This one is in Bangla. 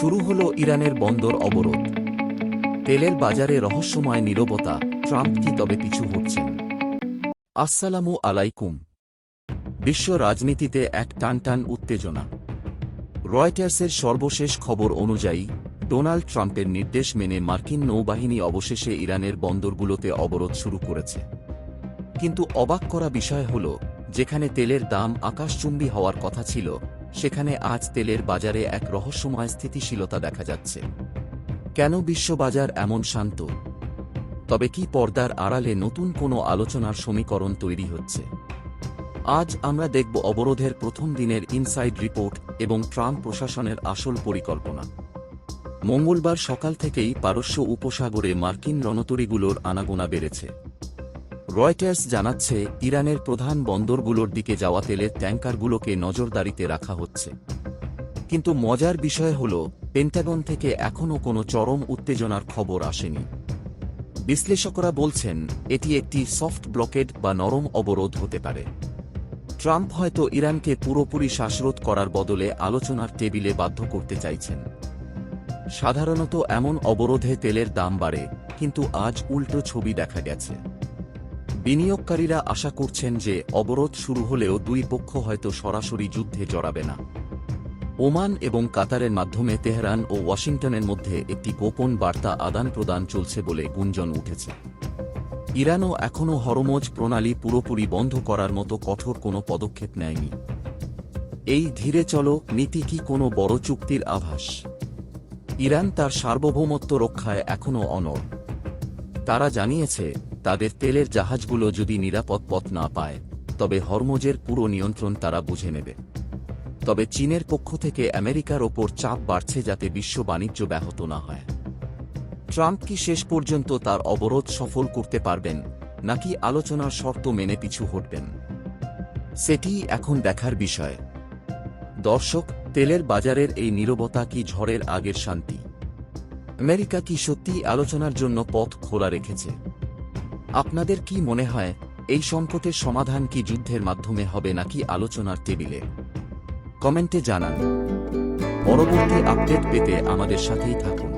শুরু হলো ইরানের বন্দর অবরোধ। তেলের বাজারে রহস্যময় নীরবতা। ট্রাম্প কি তবে পিছু হটছেন? আসসালামু আলাইকুম। বিশ্ব রাজনীতিতে এক টানটান উত্তেজনা। রয়টার্সের সর্বশেষ খবর অনুযায়ী ডোনাল্ড ট্রাম্পের নির্দেশ মেনে মার্কিন নৌবাহিনী অবশেষে ইরানের বন্দরগুলোতে অবরোধ শুরু করেছে। কিন্তু অবাক করা বিষয় হল, যেখানে তেলের দাম আকাশচুম্বী হওয়ার কথা ছিল, সেখানে আজ তেলের বাজারে এক রহস্যময় স্থিতিশীলতা দেখা যাচ্ছে। কেন বিশ্ববাজার এমন শান্ত? তবে কি পর্দার আড়ালে নতুন কোনো আলোচনার সমীকরণ তৈরি হচ্ছে? আজ আমরা দেখব অবরোধের প্রথম দিনের ইনসাইড রিপোর্ট এবং ট্রাম্প প্রশাসনের আসল পরিকল্পনা। মঙ্গলবার সকাল থেকেই পারস্য উপসাগরে মার্কিন রণতরীগুলোর আনাগোনা বেড়েছে। রয়টার্স জানাচ্ছে, ইরানের প্রধান বন্দরগুলোর দিকে যাওয়া তেলের ট্যাঙ্কারগুলোকে নজরদারিতে রাখা হচ্ছে। কিন্তু মজার বিষয় হল, পেন্টাগন থেকে এখনও কোনো চরম উত্তেজনার খবর আসেনি। বিশ্লেষকরা বলছেন, এটি একটি সফট ব্লকেড বা নরম অবরোধ হতে পারে। ট্রাম্প হয়তো ইরানকে পুরোপুরি শ্বাসরোধ করার বদলে আলোচনার টেবিলে বাধ্য করতে চাইছেন। সাধারণত এমন অবরোধে তেলের দাম বাড়ে, কিন্তু আজ উল্টো ছবি দেখা গেছে। বিনিয়োগকারীরা আশা করছেন যে অবরোধ শুরু হলেও দুই পক্ষ হয়তো সরাসরি যুদ্ধে জড়াবে না। ওমান এবং কাতারের মাধ্যমে তেহরান ও ওয়াশিংটনের মধ্যে একটি গোপন বার্তা আদান প্রদান চলছে বলে গুঞ্জন উঠেছে। ইরানও এখনও হরমোজ প্রণালী পুরোপুরি বন্ধ করার মতো কঠোর কোনো পদক্ষেপ নেয়নি। এই ধীরে চলো নীতি কি কোনো বড় চুক্তির আভাস? ইরান তার সার্বভৌমত্ব রক্ষায় এখনও অনড়। তারা জানিয়েছে, তাদের তেলের জাহাজগুলো যদি নিরাপদ পথ না পায়, তবে হরমোজের পুরো নিয়ন্ত্রণ তারা বুঝে নেবে। তবে চীনের পক্ষ থেকে আমেরিকার ওপর চাপ বাড়ছে যাতে বিশ্ব বাণিজ্য ব্যাহত না হয়। ট্রাম্প কি শেষ পর্যন্ত তার অবরোধ সফল করতে পারবেন, নাকি আলোচনার শর্ত মেনে পিছু হটবেন? সেটিই এখন দেখার বিষয়। দর্শক, তেলের বাজারের এই নীরবতা কি ঝড়ের আগের শান্তি? আমেরিকা কি সত্যিই আলোচনার জন্য পথ খোলা রেখেছে? আপনাদের কি মনে হয়, এই সংকটের সমাধান কি যুদ্ধের মাধ্যমে হবে নাকি আলোচনার টেবিলে? কমেন্টে জানান। পরবর্তী আপডেট পেতে আমাদের সাথেই থাকুন।